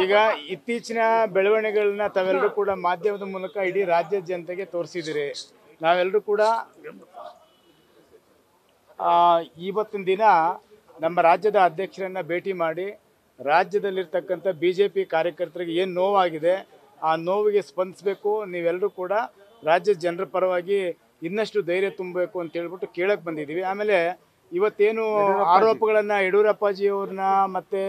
ಈಗ ಇತ್ತೀಚಿನ ಬೆಳವಣಿಗೆಗಳನ್ನ ತಾವೆಲ್ಲರೂ ಕೂಡ ಮಾಧ್ಯಮದ ಮೂಲಕ ಇಡೀ ರಾಜ್ಯದ ಜನತೆಗೆ ತೋರಿಸಿದಿರಿ. ನಾವೆಲ್ಲರೂ ಕೂಡ ಇವತ್ತಿನ ದಿನ ನಮ್ಮ ರಾಜ್ಯದ ಅಧ್ಯಕ್ಷರನ್ನ ಭೇಟಿ ಮಾಡಿ ರಾಜ್ಯದಲ್ಲಿರ್ತಕ್ಕಂಥ BJP ಕಾರ್ಯಕರ್ತರಿಗೆ ಏನು ನೋವಾಗಿದೆ ಆ ನೋವಿಗೆ ಸ್ಪಂದಿಸಬೇಕು, ನೀವೆಲ್ಲರೂ ಕೂಡ ರಾಜ್ಯದ ಜನರ ಪರವಾಗಿ ಇನ್ನಷ್ಟು ಧೈರ್ಯ ತುಂಬಬೇಕು ಅಂತ ಹೇಳ್ಬಿಟ್ಟು ಕೇಳಕ್ಕೆ ಬಂದಿದ್ದೀವಿ. ಆಮೇಲೆ ಇವತ್ತೇನು ಆರೋಪಗಳನ್ನು ಯಡಿಯೂರಪ್ಪಾಜಿಯವ್ರನ್ನ ಮತ್ತು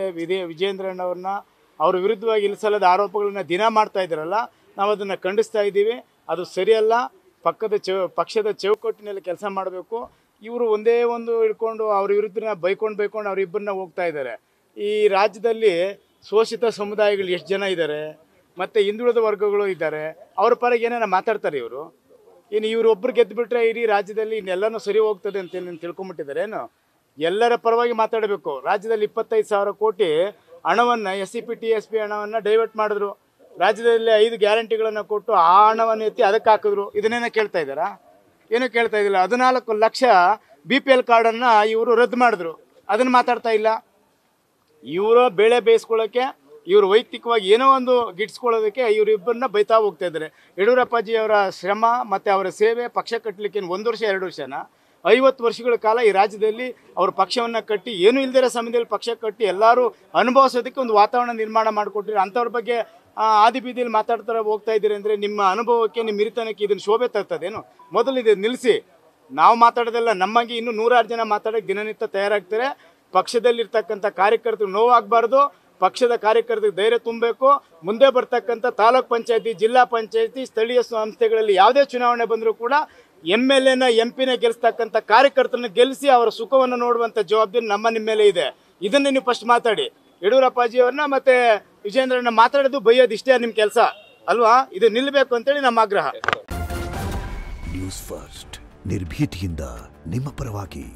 ವಿಜೇಂದ್ರಣ್ಣವ್ರನ್ನ ಅವ್ರ ವಿರುದ್ಧವಾಗಿ ಇಳಿಸಲದ ಆರೋಪಗಳನ್ನ ದಿನ ಮಾಡ್ತಾ ಇದ್ದಾರಲ್ಲ, ನಾವು ಅದನ್ನು ಖಂಡಿಸ್ತಾ ಇದ್ದೀವಿ. ಅದು ಸರಿಯಲ್ಲ. ಪಕ್ಷದ ಚೌಕಟ್ಟಿನಲ್ಲಿ ಕೆಲಸ ಮಾಡಬೇಕು. ಇವರು ಒಂದೇ ಒಂದು ಹಿಡ್ಕೊಂಡು ಅವ್ರ ವಿರುದ್ಧ ಬೈಕೊಂಡು ಅವರಿಬ್ಬರನ್ನ ಹೋಗ್ತಾ ಇದ್ದಾರೆ. ಈ ರಾಜ್ಯದಲ್ಲಿ ಶೋಷಿತ ಸಮುದಾಯಗಳು ಎಷ್ಟು ಜನ ಇದ್ದಾರೆ, ಮತ್ತು ಹಿಂದುಳಿದ ವರ್ಗಗಳು ಇದ್ದಾರೆ, ಅವ್ರ ಪರವಾಗಿ ಏನಾರ ಮಾತಾಡ್ತಾರೆ ಇವರು. ಇನ್ನು ಇವರು ಒಬ್ಬರು ಗೆದ್ದುಬಿಟ್ರೆ ಇಡೀ ರಾಜ್ಯದಲ್ಲಿ ಇನ್ನೆಲ್ಲನೂ ಸರಿ ಹೋಗ್ತದೆ ಅಂತ ತಿಳ್ಕೊಂಬಿಟ್ಟಿದ್ದಾರೆ ಏನು? ಎಲ್ಲರ ಪರವಾಗಿ ಮಾತಾಡಬೇಕು. ರಾಜ್ಯದಲ್ಲಿ 25,000 ಕೋಟಿ ಹಣವನ್ನು SCP TSP ಹಣವನ್ನು ಡೈವರ್ಟ್ ಮಾಡಿದ್ರು. ರಾಜ್ಯದಲ್ಲಿ 5 ಗ್ಯಾರಂಟಿಗಳನ್ನು ಕೊಟ್ಟು ಆ ಹಣವನ್ನು ಎತ್ತಿ ಅದಕ್ಕೆ ಹಾಕಿದ್ರು. ಇದನ್ನೇನೋ ಕೇಳ್ತಾ ಇದ್ದಾರಾ? ಏನೂ ಕೇಳ್ತಾ ಇದ್ದಿಲ್ಲ. 14 ಲಕ್ಷ BPL ಕಾರ್ಡನ್ನು ಇವರು ರದ್ದು ಮಾಡಿದ್ರು. ಅದನ್ನು ಮಾತಾಡ್ತಾ ಇಲ್ಲ. ಇವರು ಬೇಳೆ ಬೇಯಿಸ್ಕೊಳ್ಳೋಕ್ಕೆ, ಇವರು ವೈಯಕ್ತಿಕವಾಗಿ ಏನೋ ಒಂದು ಗಿಟ್ಸ್ಕೊಳ್ಳೋದಕ್ಕೆ ಇವರಿಬ್ಬರನ್ನ ಬೈತಾ ಹೋಗ್ತಾ ಇದ್ದಾರೆ. ಯಡಿಯೂರಪ್ಪಾಜಿಯವರ ಶ್ರಮ ಮತ್ತು ಅವರ ಸೇವೆ ಪಕ್ಷ ಕಟ್ಟಲಿಕ್ಕೆ 1 ವರ್ಷ 2 ವರ್ಷನ 50 ವರ್ಷಗಳ ಕಾಲ ಈ ರಾಜ್ಯದಲ್ಲಿ ಅವರು ಪಕ್ಷವನ್ನು ಕಟ್ಟಿ ಏನೂ ಇಲ್ದಿರೋ ಸಮಯದಲ್ಲಿ ಪಕ್ಷ ಕಟ್ಟಿ ಎಲ್ಲರೂ ಅನುಭವಿಸೋದಕ್ಕೆ ಒಂದು ವಾತಾವರಣ ನಿರ್ಮಾಣ ಮಾಡಿಕೊಟ್ಟಿರಿ. ಅಂಥವ್ರ ಬಗ್ಗೆ ಆದಿ ಬೀದಿಯಲ್ಲಿ ಮಾತಾಡ್ತಾರೆ ಹೋಗ್ತಾ ಇದ್ದೀರಿ ಅಂದರೆ ನಿಮ್ಮ ಅನುಭವಕ್ಕೆ, ನಿಮ್ಮ ಹಿರಿತನಕ್ಕೆ ಇದನ್ನು ಶೋಭೆ ತರ್ತದೇನು? ಮೊದಲು ಇದು ನಿಲ್ಲಿಸಿ. ನಾವು ಮಾತಾಡೋದಲ್ಲ, ನಮಗೆ ಇನ್ನೂ 106 ಜನ ಮಾತಾಡೋಕ್ಕೆ ದಿನನಿತ್ಯ ತಯಾರಾಗ್ತಾರೆ. ಪಕ್ಷದಲ್ಲಿರ್ತಕ್ಕಂಥ ಕಾರ್ಯಕರ್ತರು ನೋವಾಗಬಾರ್ದು. ಪಕ್ಷದ ಕಾರ್ಯಕರ್ತರಿಗೆ ಧೈರ್ಯ ತುಂಬಬೇಕು. ಮುಂದೆ ಬರ್ತಕ್ಕಂಥ ತಾಲೂಕ್ ಪಂಚಾಯತಿ, ಜಿಲ್ಲಾ ಪಂಚಾಯತಿ, ಸ್ಥಳೀಯ ಸಂಸ್ಥೆಗಳಲ್ಲಿ ಯಾವುದೇ ಚುನಾವಣೆ ಬಂದರೂ ಕೂಡ MLAನ MP ನ ಗೆಲ್ಲಿಸ್ತಕ್ಕಂಥ ಕಾರ್ಯಕರ್ತರನ್ನ ಗೆಲ್ಲಿಸಿ ಅವರ ಸುಖವನ್ನು ನೋಡುವಂಥ ಜವಾಬ್ದಾರಿ ನಿಮ್ಮ ಮೇಲೆ ಇದೆ. ಇದನ್ನೇ ನೀವು ಫಸ್ಟ್ ಮಾತಾಡಿ. ಯಡಿಯೂರಪ್ಪಾಜಿಯವ್ರನ್ನ ಮತ್ತು ವಿಜೇಂದ್ರನ್ನ ಮಾತಾಡೋದು ಬೈಯೋದು ಇಷ್ಟೇ ನಿಮ್ಮ ಕೆಲಸ ಅಲ್ವಾ? ಇದು ನಿಲ್ಲಬೇಕು ಅಂತೇಳಿ ನಮ್ಮ ಆಗ್ರಹ. ನ್ಯೂಸ್ ಫಸ್ಟ್ ನಿರ್ಭೀತಿಯಿಂದ ನಿಮ್ಮ ಪರವಾಗಿ.